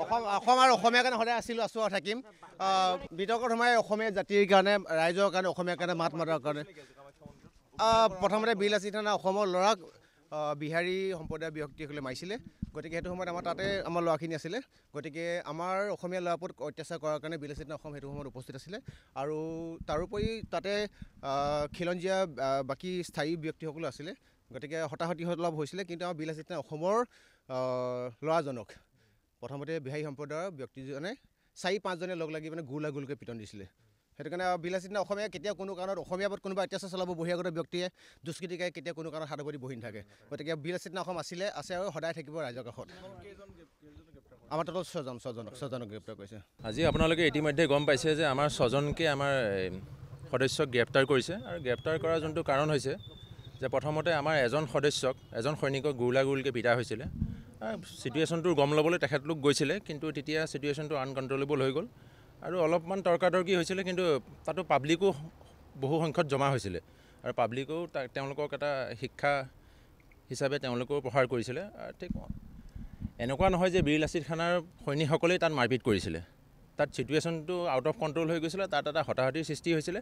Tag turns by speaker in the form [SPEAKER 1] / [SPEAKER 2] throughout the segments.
[SPEAKER 1] অসম আৰু অসমীয়াৰ কাৰণে সদায় আছোঁ আৰু থাকিম বিতৰ্কত সোমাই অসমীয়া জাতিৰ কাৰণে ৰাইজৰ কাৰণে অসমীয়াৰ কাৰণে মাত মাতাৰ কাৰণে প্ৰথমতে বিলাসী থানা অসমৰ ল'ৰাক বিহাৰী সম্প্ৰদায়ৰ ব্যক্তিসকলে মাৰিছিলে গতিকে সেইটো সময়ত আমাৰ তাতে আমাৰ ল'ৰাখিনি আছিলে গতিকে আমাৰ অসমীয়া ল'ৰাৰ ওপৰত অত্যাচাৰ কৰাৰ কাৰণে বিলাসী থানা অসম সেইটো সময়ত উপস্থিত আছিলে আৰু তাৰোপৰি তাতে খিলঞ্জীয়া বাকী স্থায়ী ব্যক্তিসকলো আছিলে গতিকে হতাহতি অলপ হৈছিলে কিন্তু আমাৰ বিলাসী থানা অসমৰ ল'ৰাজনক প্ৰথমতে বিহাৰী সম্প্ৰদায়ৰ ব্যক্তিজনে 4-5জনে লগ লাগি মানে গোলাগুলকৈ পিটন দিছিলে সেইটো কাৰণে বিলাসী থানা অসমীয়া কেতিয়াও কোনো কাৰণত অসমীয়াৰ ওপৰত কোনোবা অত্যাচাৰ চলাব বহিৰাগত ব্যক্তিয়ে দুষ্কৃতিকাৰী কেতিয়াও কোনো কাৰণত হাত ভৰি বহি নাথাকে গতিকে বিলাসী থানা অসম আছে আৰু সদায় থাকিব ৰাইজৰ কাষত আমাৰ তাত ছজনক গ্ৰেপ্তাৰ কৰিছে
[SPEAKER 2] আজি আপোনালোকে ইতিমধ্যে গম পাইছে যে আমাৰ 6জনকে আমাৰ সদস্যক গ্ৰেপ্তাৰ কৰিছে আৰু গ্ৰেপ্তাৰ কৰাৰ যোনটো কাৰণ হৈছে যে প্ৰথমতে আমাৰ এজন সৈনিকক গোলাগুলকৈ পিটা হৈছিলে চিটুৱেশ্যনটো গম ল'বলৈ তেখেতলোক গৈছিলে কিন্তু তেতিয়া চিটুৱেশ্যনটো আনকণ্ট্ৰলেবল হৈ গ'ল আৰু অলপমান তৰ্কাতৰ্কি হৈছিলে কিন্তু তাতো পাব্লিকো বহু সংখ্যক জমা হৈছিলে আৰু পাব্লিকেও তেওঁলোকক এটা শিক্ষা হিচাপে তেওঁলোকেও প্ৰসাৰ কৰিছিলে ঠিক এনেকুৱা নহয় যে বিলাসী থানাৰ সৈনিকসকলেই তাত মাৰপিট কৰিছিলে তাত চিটুৱেশ্যনটো আউট অফ কণ্ট্ৰল হৈ গৈছিলে তাত এটা হতাহতিৰ সৃষ্টি হৈছিলে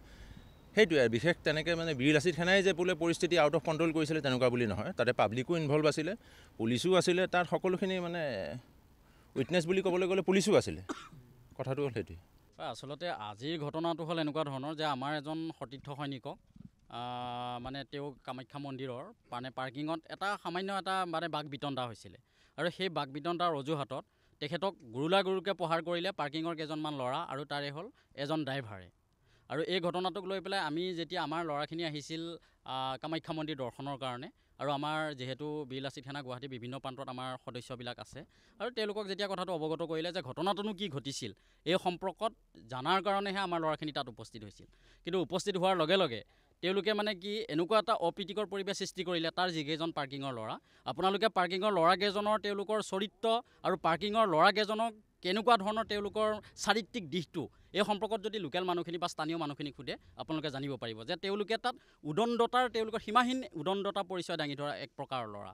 [SPEAKER 2] সেইটোৱে বিশেষ তেনেকৈ মানে বিলাসী থানাই যে বোলে পৰিস্থিতি আউট অফ কণ্ট্ৰল কৰিছিলে তেনেকুৱা বুলি নহয় তাতে পাব্লিকো ইনভলভ আছিলে পুলিচো আছিলে তাত সকলোখিনি মানে উইটনেছ বুলি ক'বলৈ গ'লে পুলিচো আছিলে কথাটো হ'ল সেইটোৱে
[SPEAKER 3] আচলতে আজিৰ ঘটনাটো হ'ল এনেকুৱা ধৰণৰ যে আমাৰ এজন সতীৰ্থ সৈনিকক মানে তেওঁ কামাখ্যা মন্দিৰৰ মানে পাৰ্কিঙত সামান্য এটা মানে বাক বিতণ্ডা হৈছিলে আৰু সেই বাক বিতণ্ডাৰ অজুহাতত তেখেতক গুৰুকৈ প্ৰহাৰ কৰিলে পাৰ্কিঙৰ কেইজনমান ল'ৰা আৰু তাৰে হ'ল এজন ড্ৰাইভাৰে আৰু এই ঘটনাটোক লৈ পেলাই আমি যেতিয়া আমাৰ ল'ৰাখিনি আহিছিল কামাখ্যা মন্দিৰ দৰ্শনৰ কাৰণে আৰু আমাৰ যিহেতু বিলাসী থানা গুৱাহাটীৰ বিভিন্ন প্ৰান্তত আমাৰ সদস্যবিলাক আছে আৰু তেওঁলোকক যেতিয়া কথাটো অৱগত কৰিলে যে ঘটনাটোনো কি ঘটিছিল এই সম্পৰ্কত জানাৰ কাৰণেহে আমাৰ ল'ৰাখিনি তাত উপস্থিত হৈছিল কিন্তু উপস্থিত হোৱাৰ লগে লগে তেওঁলোকে মানে কি এনেকুৱা এটা অপ্ৰীতিকৰ পৰিৱেশ সৃষ্টি কৰিলে তাৰ যিকেইজন পাৰ্কিঙৰ ল'ৰা আপোনালোকে পাৰ্কিঙৰ ল'ৰাকেইজনৰ তেওঁলোকৰ চৰিত্ৰ আৰু পাৰ্কিঙৰ ল'ৰাকেইজনক কেনেকুৱা ধৰণৰ তেওঁলোকৰ চাৰিত্ৰিক দিশটো এই সম্পৰ্কত যদি লোকেল মানুহখিনি বা স্থানীয় মানুহখিনিক সোধে আপোনালোকে জানিব পাৰিব যে তেওঁলোকে তাত তেওঁলোকৰ সীমাহীন উদণ্ডতা পৰিচয় দাঙি ধৰা এক প্ৰকাৰৰ ল'ৰা